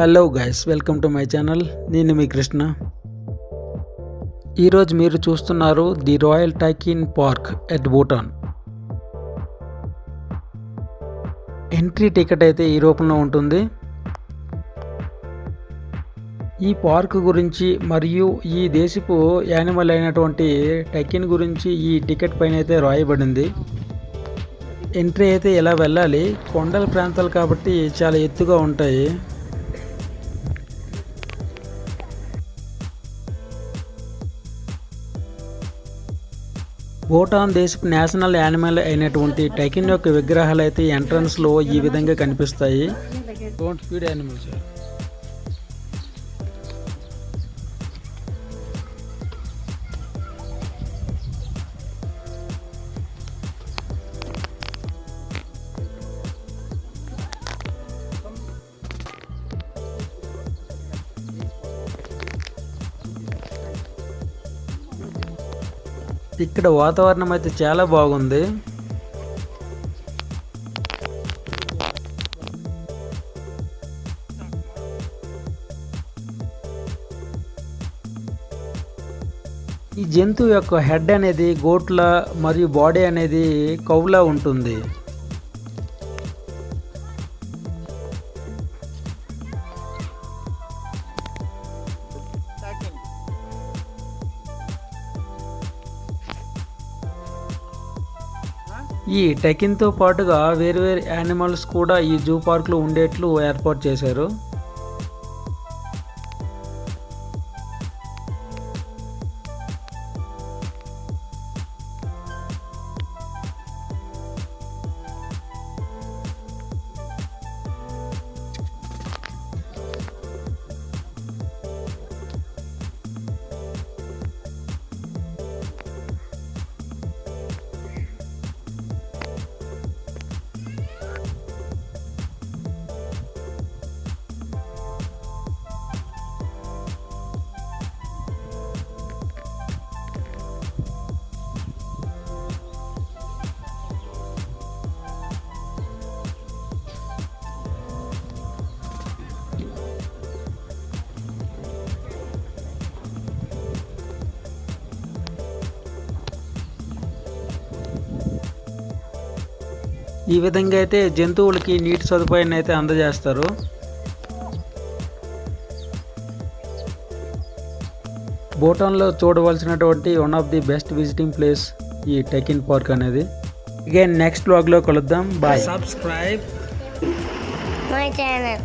Hello guys, welcome to my channel. నేను మీ కృష్ణ. ఈరోజు మీరు చూస్తున్నారు the Royal Takin Park at Bhutan. Entry ticket అయితే ఈ రూపంలో ఉంటుంది. ఈ పార్క్ గురించి మరియు ఈ దేశపు యానిమల్ అయినటువంటి టైకిన్ గురించి ఈ టికెట్ పైన అయితే రాయబడింది. ఎంట్రీ అయితే ఎలా వెళ్ళాలి, కొండల ప్రాంతాలు కాబట్టి చాలా ఎత్తుగా ఉంటాయి. భూటాన్ దేశపు నేషనల్ యానిమల్ అయినటువంటి టైకిన్ యొక్క విగ్రహాలు అయితే ఎంట్రన్స్లో ఈ విధంగా కనిపిస్తాయి. Don't feed animals. ఇక్కడ వాతావరణం అయితే చాలా బాగుంది. ఈ జంతువు యొక్క హెడ్ అనేది గోట్ల మరియు బాడీ అనేది కౌలా ఉంటుంది. ఈ టైకిన్తో పాటుగా వేరు యానిమల్స్ కూడా ఈ జూ పార్క్లో ఉండేట్లు ఏర్పాటు చేశారు. ఈ విధంగా అయితే జంతువులకి నీటి సదుపాయాన్ని అయితే అందజేస్తారు. భూటాన్లో చూడవలసినటువంటి one of the best visiting place ఈ టైకిన్ పార్క్ అనేది. అగైన్ నెక్స్ట్ వ్లాగ్లో కలుద్దాం. బాయ్. Subscribe my channel.